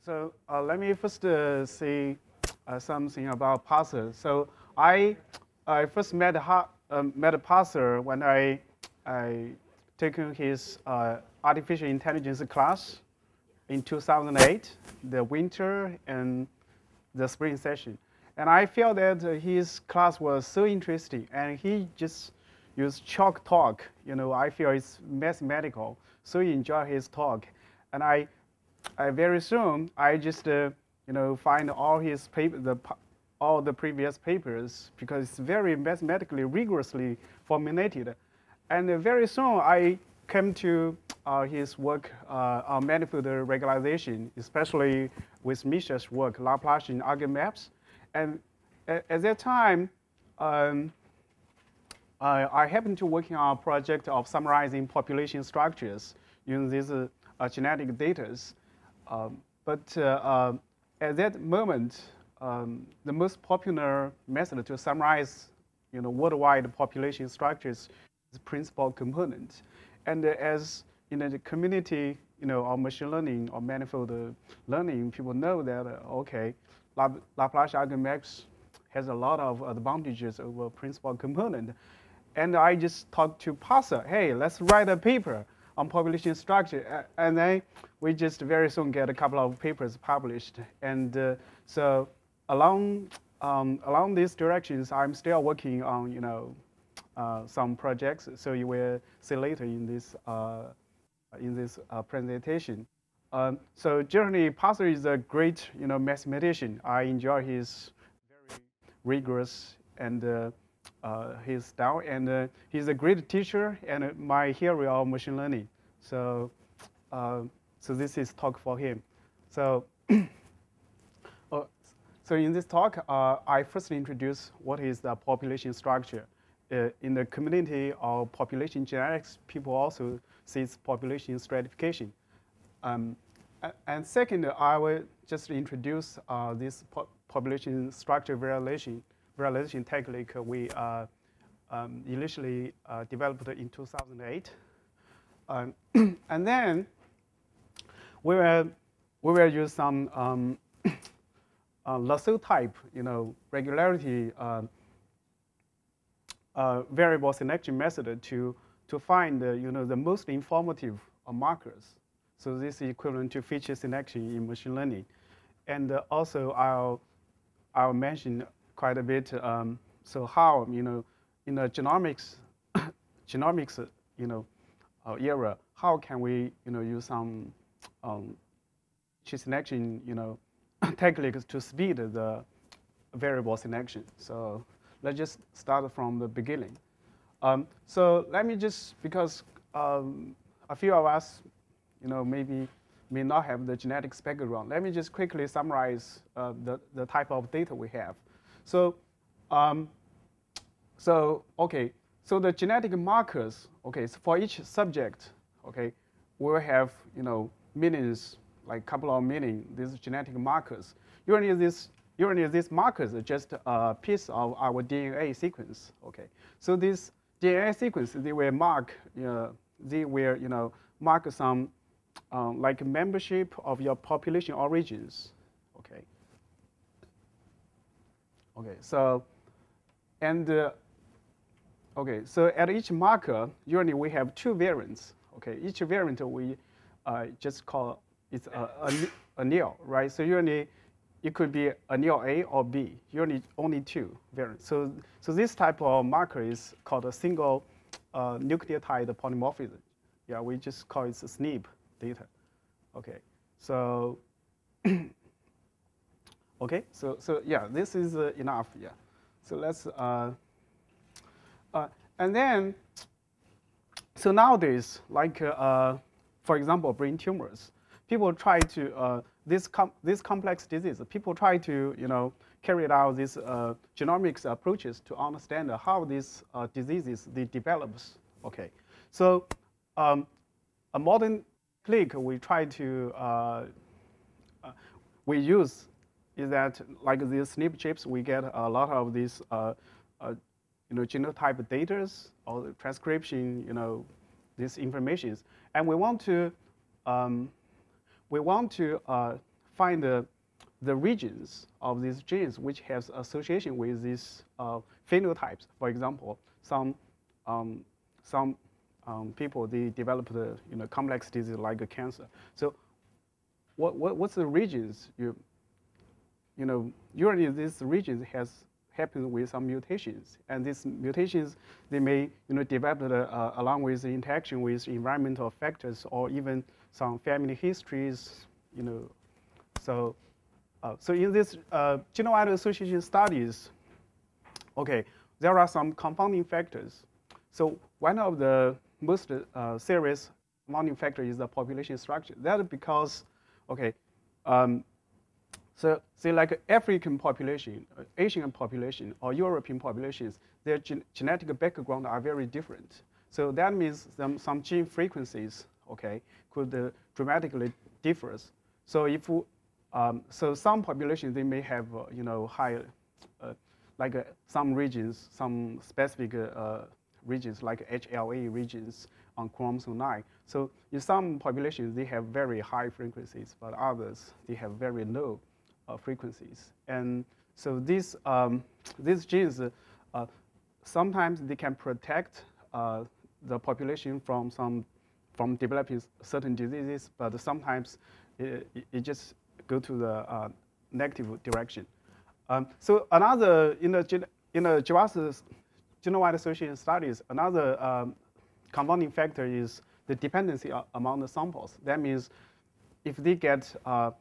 So let me first say something about Partha. So I first met Partha when I taken his artificial intelligence class in 2008, the winter and the spring session. And I felt that his class was so interesting, and he just used chalk talk. I feel it's mathematical, so I enjoy his talk. And I very soon I just find all his all the previous papers because it's very mathematically rigorously formulated, and very soon I came to his work on manifold regularization, especially with Misha's work, Laplacian Eigenmaps, and at that time. I happened to working on a project of summarizing population structures using these genetic data. But at that moment, the most popular method to summarize, worldwide population structures is principal component. And as in the community, of machine learning or manifold learning, people know that okay, Laplacian Eigenmaps has a lot of advantages over principal component. And I just talked to Partha, hey, let's write a paper on population structure. And then we just very soon get a couple of papers published. And so along these directions, I'm still working on, some projects. So you will see later in this presentation. So generally, Partha is a great, mathematician. I enjoy his very rigorous and his style, and he's a great teacher and my hero of machine learning. So, so this is talk for him. So, so in this talk, I first introduce what is the population structure. In the community of population genetics, people also see population stratification. And second, I will just introduce this population structure variation technique we initially developed in 2008. And then we will use some Lasso type, regularity variable selection method to find the most informative markers. So this is equivalent to feature selection in machine learning. And also I'll mention quite a bit. So how in the genomics era, how can we use some selection techniques to speed the variable selection. So let's just start from the beginning. So let me just, because a few of us maybe may not have the genetics background, let me just quickly summarize the type of data we have. So, so the genetic markers, so for each subject, we'll have millions, like a couple of million, these genetic markers. Usually these markers are just a piece of our DNA sequence. So this DNA sequence, they will mark, mark some like membership of your population origins. So, and so at each marker, usually we have two variants. Each variant we just call it's a nil, right? So usually it could be a nil A or B. Usually only two variants. So this type of marker is called a single nucleotide polymorphism. Yeah, we just call it SNP data. So so yeah, this is enough. Yeah, so let's and then so nowadays, like for example, brain tumors, people try to this complex disease. People try to carry out these genomics approaches to understand how these diseases they develops. So a modern click we try to we use is that like these SNP chips, we get a lot of these genotype data or transcription, these informations, and we want to find the regions of these genes which has association with these phenotypes. For example, some people, they develop the complex disease like a cancer. So what's the regions usually these regions happen with some mutations, and these mutations, they may develop along with the interaction with environmental factors or even some family histories, So in this genome-wide association studies, okay, there are some confounding factors. So one of the most serious confounding factor is the population structure. That is because, okay, so say like African population, Asian population, or European populations, their genetic background are very different. So that means some gene frequencies, okay, could dramatically differ. So if so some populations, they may have higher like some regions, some specific regions like HLA regions on chromosome 9. So in some populations, they have very high frequencies, but others, they have very low frequencies. And so these genes, sometimes they can protect the population from developing certain diseases, but sometimes it just go to the negative direction. So another, in the GWAS genome-wide association studies, another confounding factor is the dependency among the samples. That means if they get a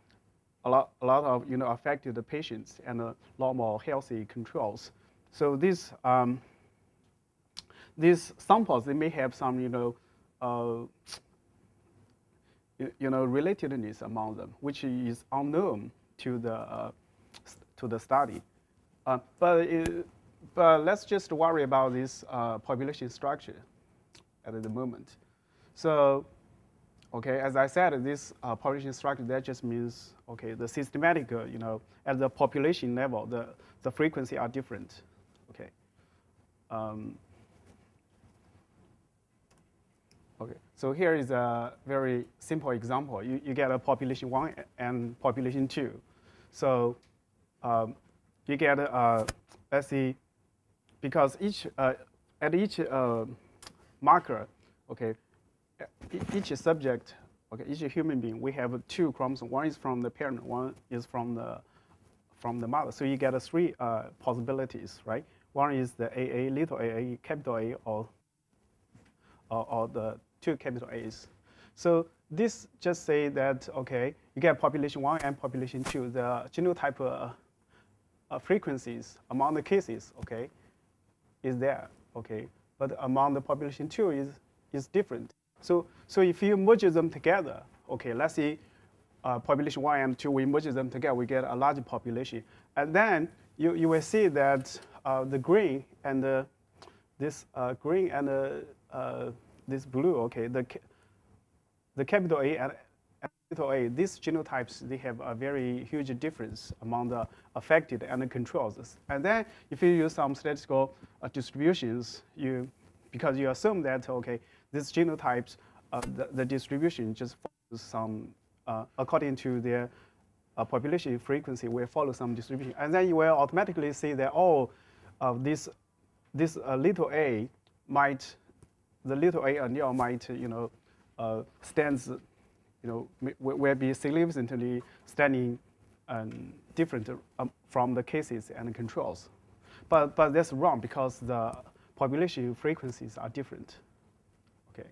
lot of affected patients and a lot more healthy controls. So these samples, they may have some relatedness among them, which is unknown to the study. But let's just worry about this population structure at the moment. So, okay, as I said, this population structure, that just means, okay, the systematic, at the population level, the frequency are different, okay. Okay, so here is a very simple example. You get a population 1 and population 2. So you get, let's see, because at each marker, okay, each subject, okay, each human being, we have 2 chromosomes. One is from the parent, one is from the mother. So you get 3 possibilities, right? One is the AA, little a, capital A, or the 2 capital A's. So this just say that, okay, you get population 1 and population 2, the genotype frequencies among the cases, okay, is there, okay, but among the population 2 is different. So if you merge them together, okay, let's see, population 1 and 2, we merge them together, we get a large population. And then you will see that the green and this green and this blue, okay, the capital A and little a, these genotypes, they have a very huge difference among the affected and the controls. And then if you use some statistical distributions, because you assume that, okay, these genotypes, the distribution just follows some, according to their population frequency, will follow some distribution. And then you will automatically see that, oh, this little a might, the little a allele might, stands, will be significantly standing different from the cases and controls. But that's wrong because the population frequencies are different. Okay.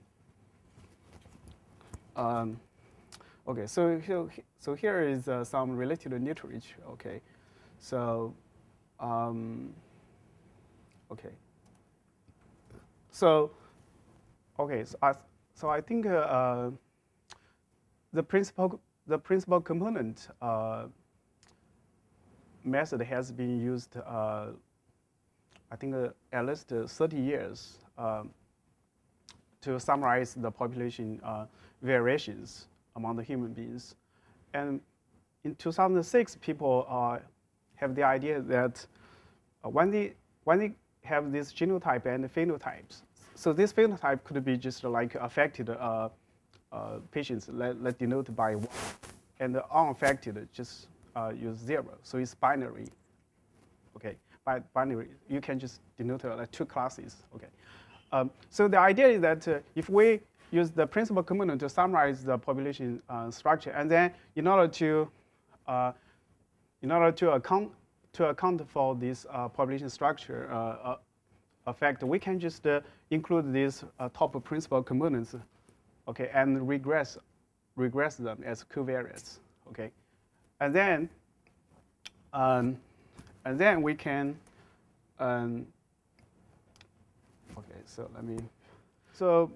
Okay. So here is some related literature. Okay. So okay. So okay. So I think the principal component method has been used, I think, at least 30 years to summarize the population variations among the human beings. And in 2006, people have the idea that when they have this genotype and phenotypes, so this phenotype could be just like affected patients, let denoted by 1. and the unaffected just use 0. So it's binary. Okay, by binary, you can just denote like 2 classes. Okay, so the idea is that if we use the principal component to summarize the population structure, and then in order to account for this population structure effect, we can just include these top principal components, okay, and regress them as covariates, okay, and then we can, okay. So let me. So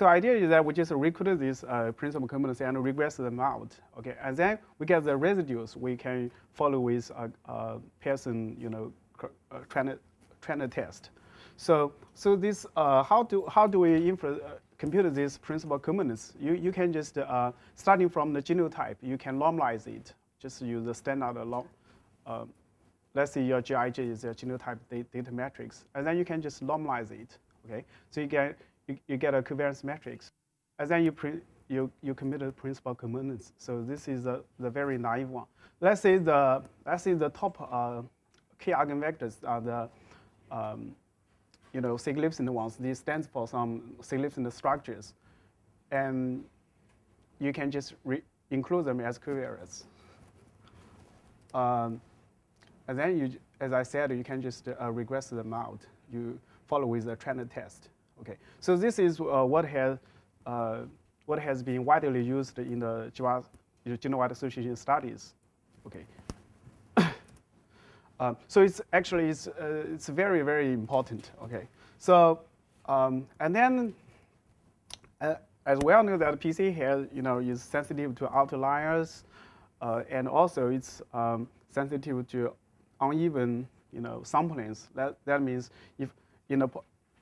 idea is that we just recruit these principal components and regress them out, okay, and then we get the residues we can follow with Pearson, trainer test. So this how do we compute these principal components? You can just starting from the genotype, you can normalize it. Just use the standard let's say your GIJ is a genotype data matrix, and then you can just normalize it, okay? So you get a covariance matrix, and then you commute the principal components. So this is the very naive one. Let's say the top k eigenvectors are the significant ones. These stands for some significant structures, and you can just include them as covariates. And then as I said, you can just regress them out. You follow with the trainer test. Okay, so this is what has been widely used in the GWAS, genome-wide association studies. Okay, so it's very, very important. Okay, so and then as we all know that PC has is sensitive to outliers, and also it's sensitive to uneven samplings. That means if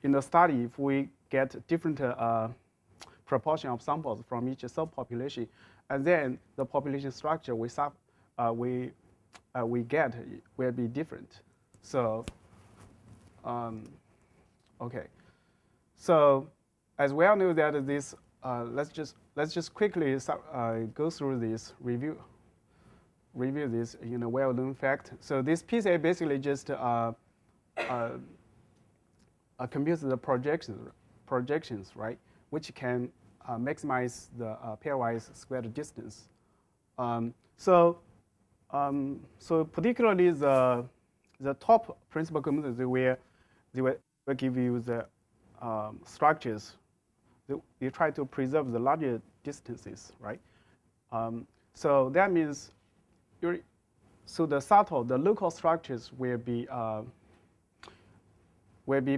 in the study, if we get different proportion of samples from each subpopulation, and then the population structure we get will be different. So, okay. So, as we all know that this, let's just quickly go through this review this well-known fact. So this PCA basically just computes the projections, right, which can maximize the pairwise squared distance. So particularly the top principal components, they will give you the structures. They try to preserve the larger distances, right? So that means the local structures will be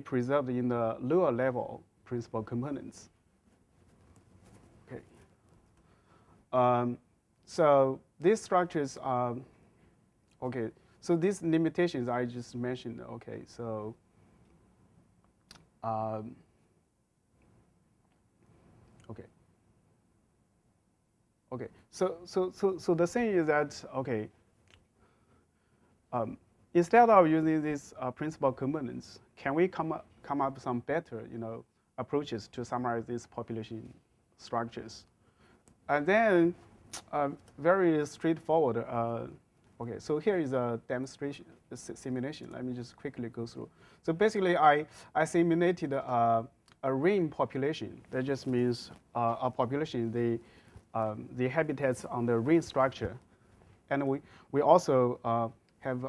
preserved in the lower level principal components. Okay. So these structures are okay. So these limitations I just mentioned. Okay. So okay. Okay. So the thing is that okay. Instead of using these principal components, can we come up with some better, approaches to summarize these population structures? And then, very straightforward. Okay, so here is a demonstration, simulation. Let me just quickly go through. So basically, I simulated a ring population. That just means a population the habitats on the ring structure, and we also have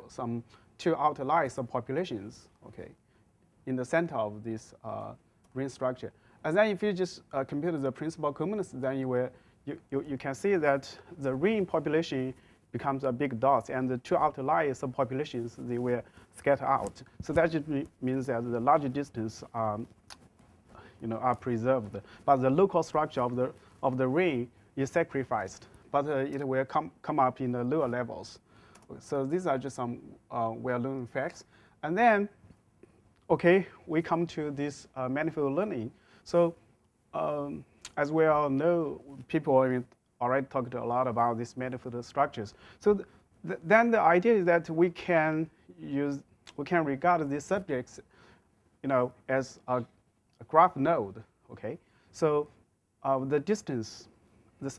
some 2 outlier subpopulations, okay, in the center of this ring structure. And then if you just compute the principal components, then you can see that the ring population becomes a big dot, and the 2 outlier subpopulations, they will scatter out. So that just means that the larger distance are preserved, but the local structure of the ring is sacrificed, but it will come up in the lower levels. So these are just some well-known facts. And then, okay, we come to this manifold learning. So as we all know, people already talked a lot about these manifold structures. So then the idea is that we can regard these subjects, as a graph node. Okay, so the distance,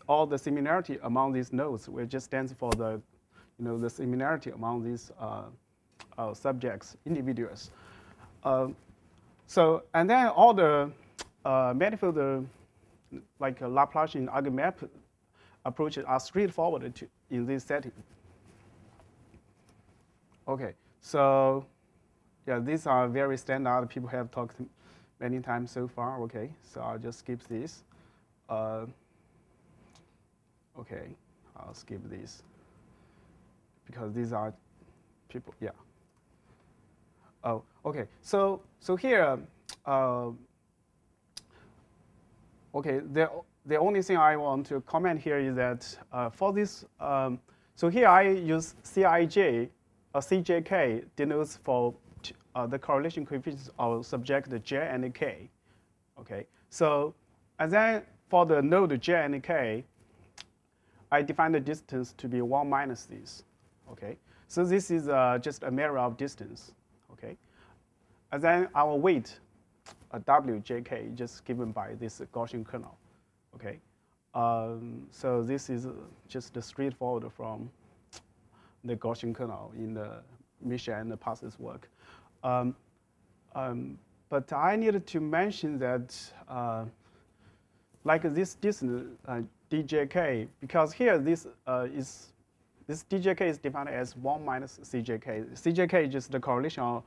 all the similarity among these nodes, which just stands for the, the similarity among these subjects, individuals. And then all the manifold, like Laplacian eigenmap approaches are straightforward in this setting. Okay, so yeah, these are very standard. People have talked many times so far. Okay, so I'll just skip this. Okay, I'll skip this because these are people. Yeah. Oh, okay. So here, okay. The only thing I want to comment here is that for this, so here I use Cij. CJK denotes for the correlation coefficients of subject J and K. Okay, so and then for the node J and K, I define the distance to be 1 minus this. Okay, so this is just a matter of distance. Okay, and then our weight, WJK, just given by this Gaussian kernel. Okay, so this is just straightforward from the Gaussian kernel in the Misha and the Partha's work. But I needed to mention that like this distance, djk, because here this djk is defined as 1 minus cjk. Cjk is just the correlation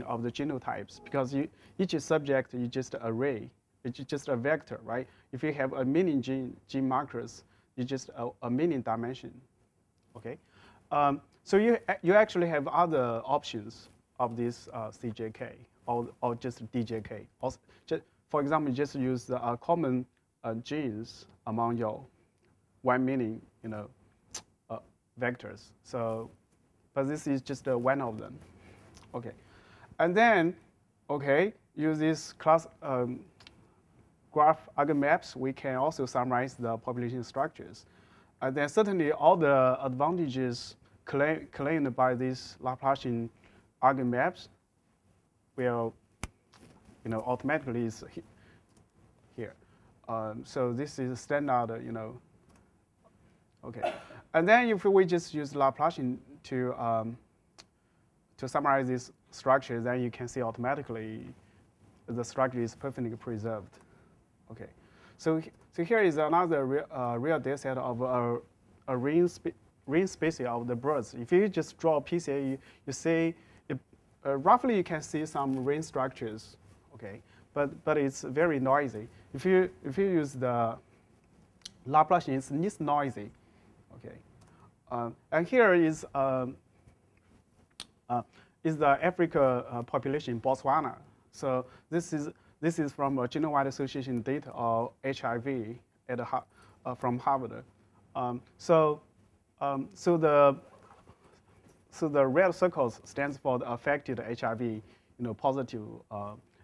of the genotypes, because each subject is just an array. It's just a vector, right? If you have a million gene markers, it's just a million dimension. Okay, so you actually have other options of this CJK or just DJK. Also, for example, just use the common genes among your 1 million, vectors. So, but this is just one of them. Okay, and then use this class graph eigenmaps. We can also summarize the population structures. And then certainly all the advantages claimed by these Laplacian eigenmaps will, automatically is here. So this is standard, Okay, and then if we just use Laplacian to summarize this structure, then you can see automatically the structure is perfectly preserved. Okay, so here is another real data set of a ring species of the birds. If you just draw a PCA, you see roughly you can see some ring structures. Okay, but it's very noisy. If you use the Laplacian, it's least noisy. Okay, and here is the Africa population in Botswana. So this is from a genome-wide association data of HIV from Harvard. So the red circles stands for the affected HIV, positive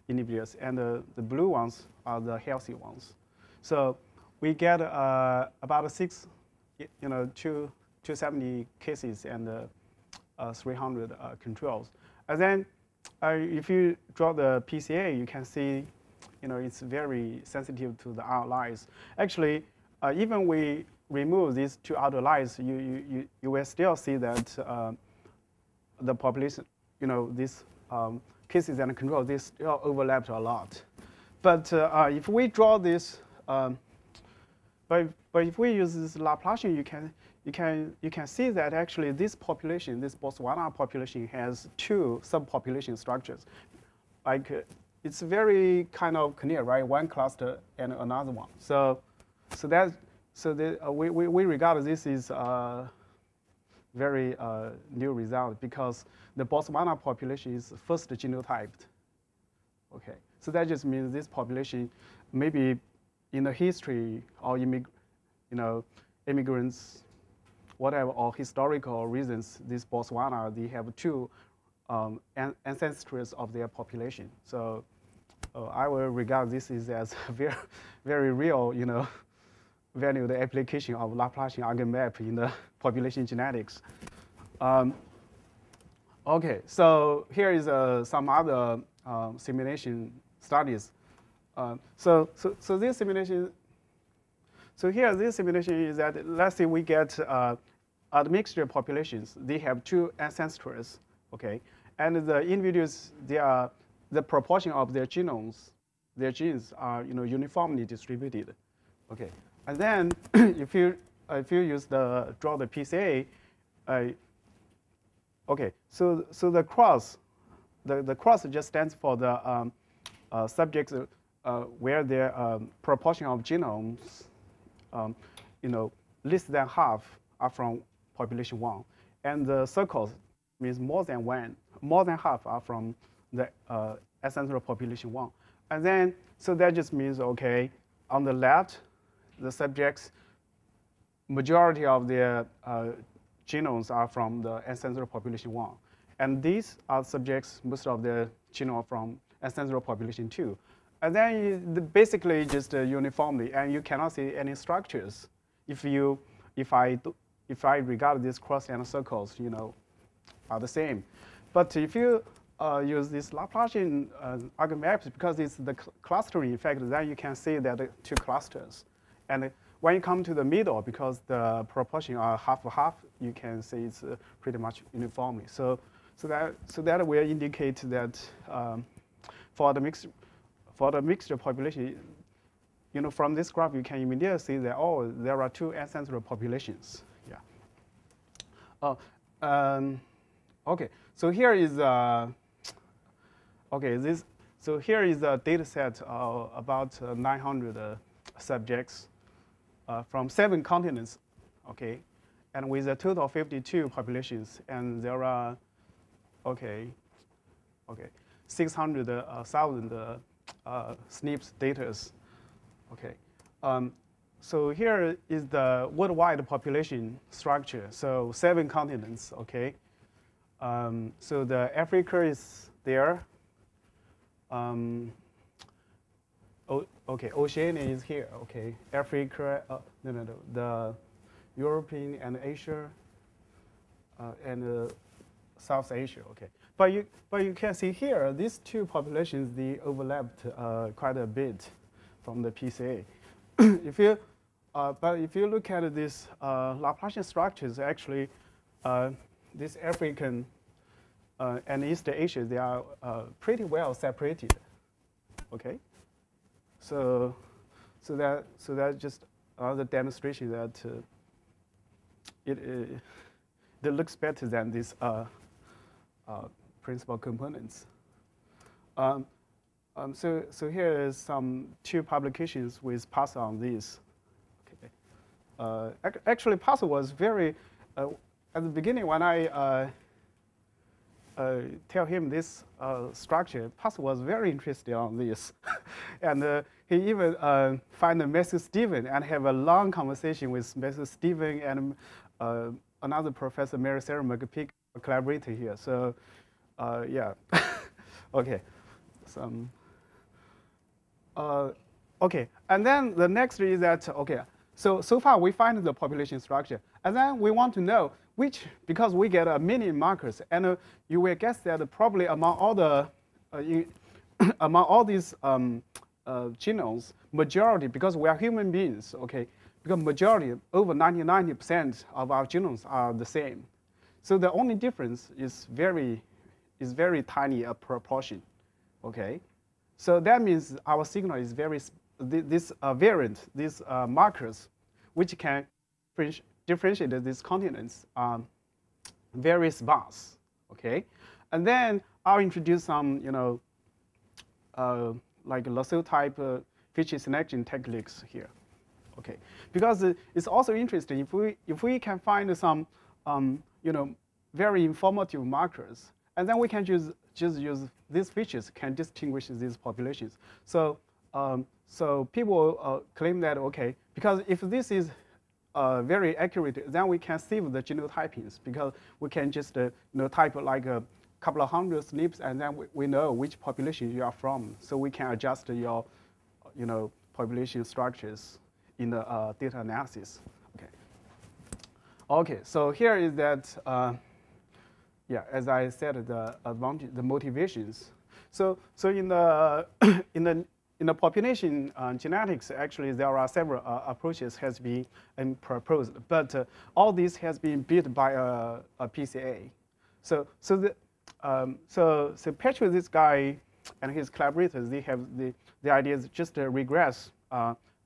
individuals, and the blue ones are the healthy ones. So we get about 270 cases and 300 controls. And then if you draw the PCA, you can see, it's very sensitive to the outliers. Actually, even we remove these two outliers, you will still see that the population, these cases and controls, they still overlapped a lot. But if we draw this, but if we use this Laplacian, you can see that actually this population, this Botswana population, has two subpopulation structures. Like it's very kind of clear, right? One cluster and another one. So we regard this is a very new result, because the Botswana population is first genotyped. Okay, so that just means this population, maybe in the history or immigrants, whatever, or historical reasons, this Botswana, they have two ancestors of their population. So I will regard this as a very, very real, valued application of Laplacian eigenmap in the population genetics. Okay, so here is some other simulation studies. So this simulation. So here, this simulation is that let's say we get admixture populations. They have two ancestors, okay, and the individuals, the proportion of their genomes, their genes are uniformly distributed, okay. And then if you use draw the PCA, okay. So the cross, the cross just stands for the subjects where their proportion of genomes, less than half are from population 1, and the circles means more than half are from the ancestral population 1. And then, so that just means, okay, on the left, the subjects, majority of their genomes are from the ancestral population 1. And these are subjects, most of their genome are from ancestral population 2. And then basically just uniformly, and you cannot see any structures if I regard these cross and circles, are the same. But if you use this Laplacian Eigenfunctions, because it's the clustering effect, then you can see that two clusters. And when you come to the middle, because the proportion are half-half, you can see it's pretty much uniformly. So that will indicate that for the mixture population, from this graph, you can immediately see that, oh, there are two ancestral populations. Yeah. Okay. So here is So here is a data set of about 900 subjects from 7 continents. Okay, and with a total of 52 populations, and there are 600,000 SNPs data. Okay, so here is the worldwide population structure. So 7 continents. Okay, so the Africa is there. Oceania is here. Okay, Africa. The European and Asia and South Asia. Okay, but you can see here these two populations, they overlapped quite a bit from the PCA. But if you look at this Laplacian structures, actually, this African and East Asia, they are pretty well separated. Okay, so that just another demonstration that it looks better than these principal components. So here is some 2 publications with Partha on this. Okay. Actually, Partha was very at the beginning when I tell him this structure, Partha was very interested on this, and he even find Matthew Stephen and have a long conversation with Matthew Stephen and another professor, Mary Sarah McPeak, a collaborator here. So, yeah, okay. Okay, and then the next is that, okay, so far we find the population structure, and then we want to know because we get many markers, and you will guess that probably among all the among all these genomes, majority, because we are human beings, okay, because majority, over 90% of our genomes are the same. So the only difference is very tiny a proportion, okay. So that means our signal is this variant, these markers, which can differentiate these continents, very sparse, okay. And then I'll introduce some, like Lasso type feature selection techniques here, okay. Because it's also interesting if we can find some, very informative markers, and then we can just use these features can distinguish these populations. So so people claim that, okay, because if this is very accurate, then we can save the genotypings, because we can just type like a couple of hundred SNPs, and then we know which population you are from, so we can adjust your population structures in the data analysis. Okay. Okay. So here is that. Yeah, as I said, the advantage, the motivations. So in the in the population genetics, actually, there are several approaches has been proposed, but all this has been built by a PCA. So Patrick, this guy, and his collaborators, they have the idea is just to regress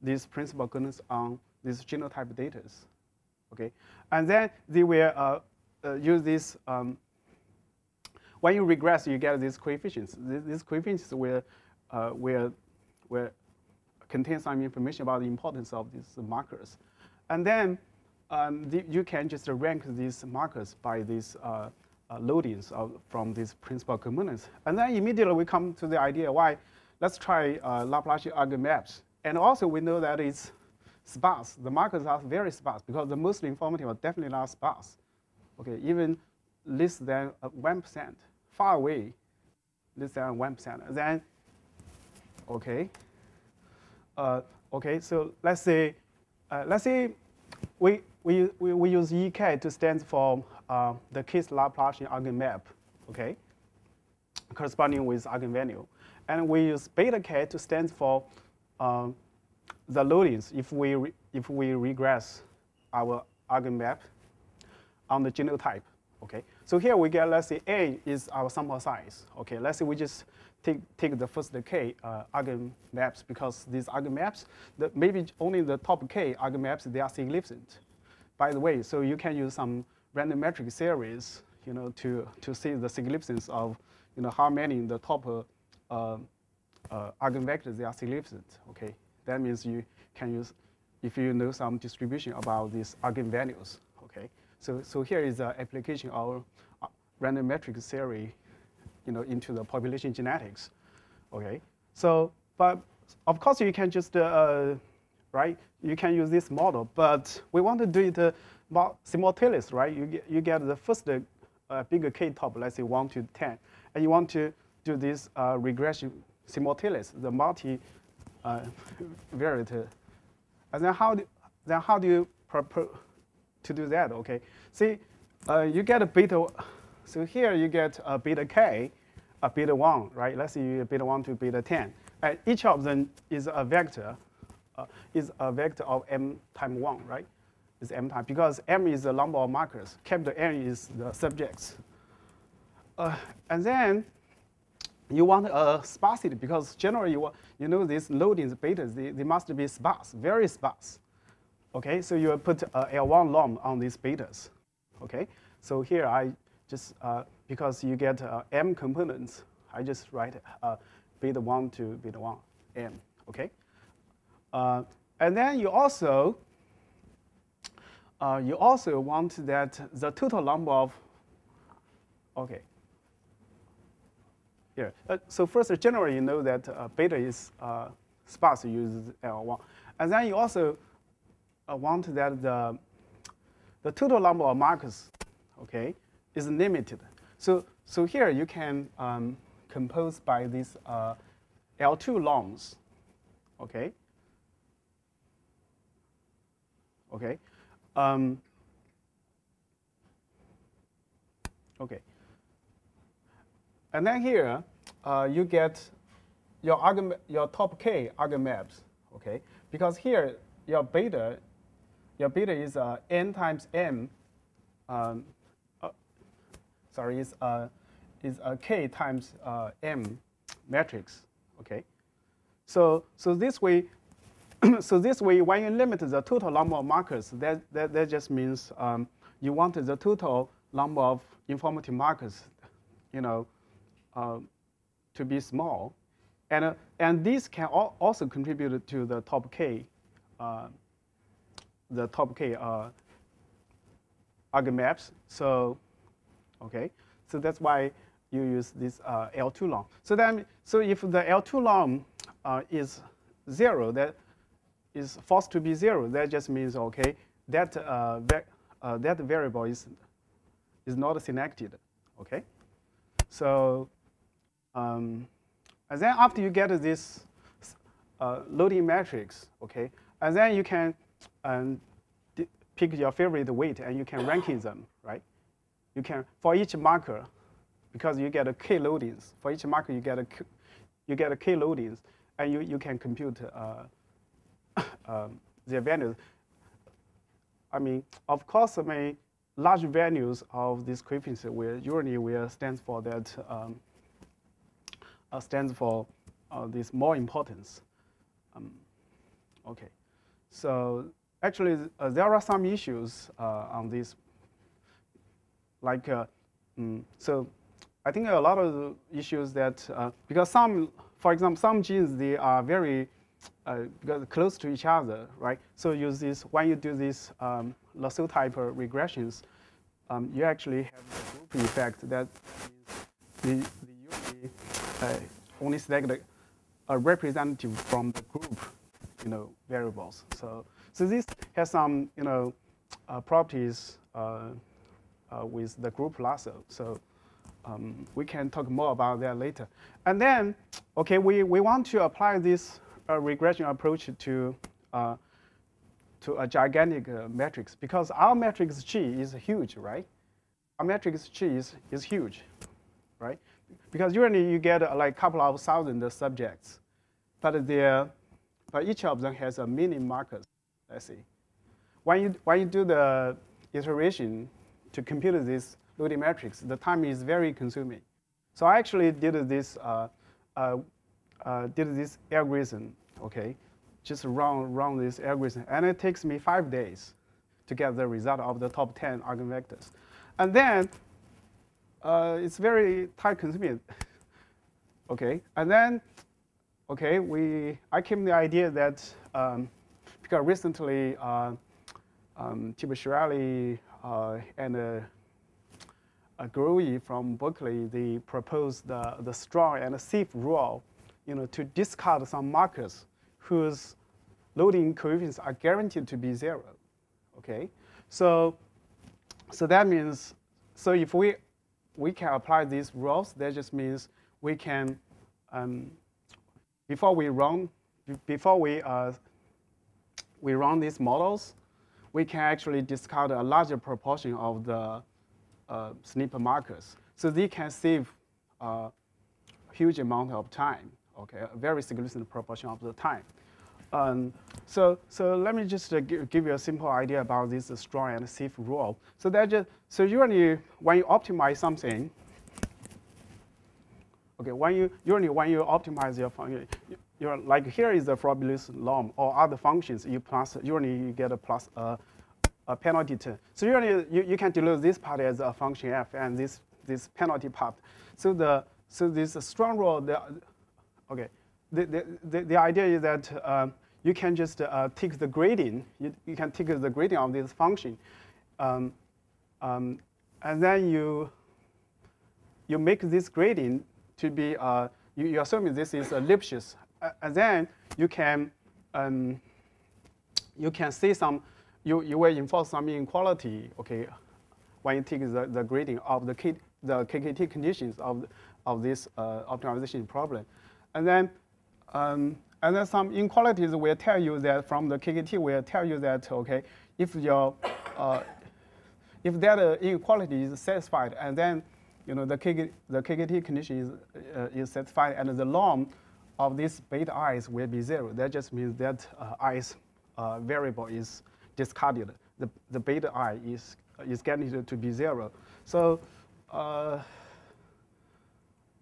these principal goodness on these genotype data. Okay, and then they will use this. When you regress, you get these coefficients. These coefficients will contain some information about the importance of these markers. And then you can just rank these markers by these loadings from these principal components. And then immediately we come to the idea, why? Let's try Laplacian eigenmaps. And also we know that it's sparse. The markers are very sparse because the most informative are definitely not sparse. Okay, even less than 1%, far away, less than 1%. Then, okay, okay. So let's say we use EK to stand for the case Laplacian eigenmap, okay, corresponding with eigenvalue, and we use beta K to stand for the loadings if we regress our eigenmap on the genotype. Okay, so here we get, let's say A is our sample size. Okay, let's say we just take the first K eigenmaps, because these eigenmaps, maybe only the top K eigenmaps, they are significant. By the way, so you can use some random metric series, to see the significance of, how many in the top eigenvectors they are significant. Okay, that means you can use, if you know some distribution about these eigenvalues. Okay. So here is the application of random metric theory, into the population genetics. Okay. So, but of course you can just right? You can use this model, but we want to do it more simultaneous, right? You get the first bigger K top, let's say 1 to 10, and you want to do this regression simultaneous, the multi variate. And then how do you propose to do that? Okay, see, you get a beta. So here you get a beta K, a beta 1, right? Let's say beta 1 to beta 10, and each of them is a vector. Of m times 1, right? Is m times, because m is the number of markers, capital N is the subjects. And then you want a sparsity, because generally these loadings, betas, they must be sparse, very sparse. Okay, so you put L1 norm on these betas. Okay, so here I just, because you get m components, I just write beta 1 to beta 1 m. Okay. And then you also want that the total number of, okay, here. So first, generally, you know that beta is sparse, uses L1. And then you also want that the total number of markers, okay, is limited. So here you can compose by these L2 norms, okay. Okay. Okay. And then here you get your top K eigenmaps. Okay, because here your beta is n times m. Sorry, is a K times m matrix. Okay. So this way. So this way, when you limit the total number of markers, that just means you want the total number of informative markers, to be small, and these can also contribute to the top K, eigenmaps. So, okay, so that's why you use this L2 norm. So if the L2 norm is 0, that is forced to be 0. That just means, okay, that that variable is not selected. Okay, so and then after you get this loading matrix, okay, and then you can pick your favorite weight and you can ranking them, right? You can, for each marker, because you get a K loadings. For each marker you get a K loadings, and you can compute their values. I mean, of course, I mean, large values of this coefficient will stands for that this more importance. Okay, so actually there are some issues on this. Like so, I think a lot of the issues that because for example, some genes they are very close to each other, right? So when you do these lasso type regressions, you actually have the group effect. That means the only select a representative from the group, variables. So this has some properties with the group lasso. So we can talk more about that later. And then, okay, we want to apply this regression approach to a gigantic matrix, because our matrix G is huge, right? Our matrix G is huge, right? Because usually you get like a couple of thousand subjects, but each of them has a mini markers. Let's see. When you do the iteration to compute this loading matrix, the time is very consuming. So I actually did this algorithm, okay? Just run this algorithm, and it takes me 5 days to get the result of the top 10 eigenvectors. And then it's very time consuming, okay? And then, okay, I came to the idea that because recently Tibashirali and Growy from Berkeley, they proposed the strong and safe rule, to discard some markers whose loading coefficients are guaranteed to be 0. Okay, so that means if we can apply these rules, that just means we can before we run these models, we can actually discard a larger proportion of the SNP markers. So they can save a huge amount of time, okay, a very significant proportion of the time. So let me just give you a simple idea about this strong and safe rule. So usually when you optimize something, okay, when you optimize your function, like here is the Formulation norm or other functions. Usually you get a plus a penalty term. So usually you can denote this part as a function f and this penalty part. So this strong rule, okay. The idea is that you can just take the gradient. You can take the gradient of this function, and then you make this gradient to be you assume this is Lipschitz, and then you can see some you will enforce some inequality. Okay, when you take the gradient of the KKT conditions of this optimization problem, and then some inequalities will tell you that from the KKT will tell you that, okay, if that inequality is satisfied, and then the KKT condition is satisfied, and the norm of this beta i's will be 0. That just means that i's variable is discarded. The beta I is guaranteed to be 0. So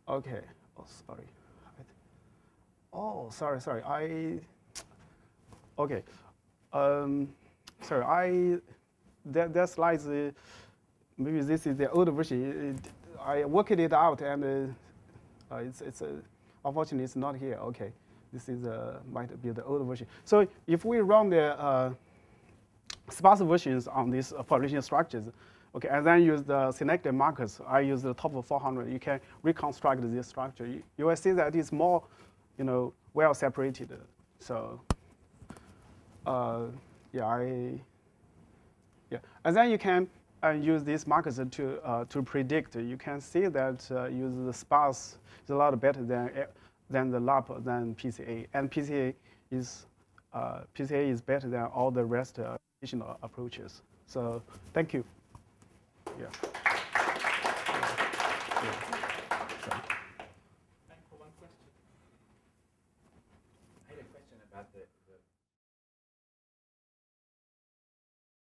okay. Oh, sorry. Oh, sorry. Okay. Sorry. That slide. Maybe this is the old version. I worked it out, and it's unfortunately it's not here. Okay. This is might be the old version. So if we run the sparse versions on these population structures, okay, and then use the selected markers, I use the top of 400. You can reconstruct this structure. You will see that it's more, well separated. So, and then you can use these markers to predict. You can see that use the sparse is a lot better than the LAP than PCA, and PCA is better than all the rest additional approaches. So, thank you. Yeah. Time for one question. got the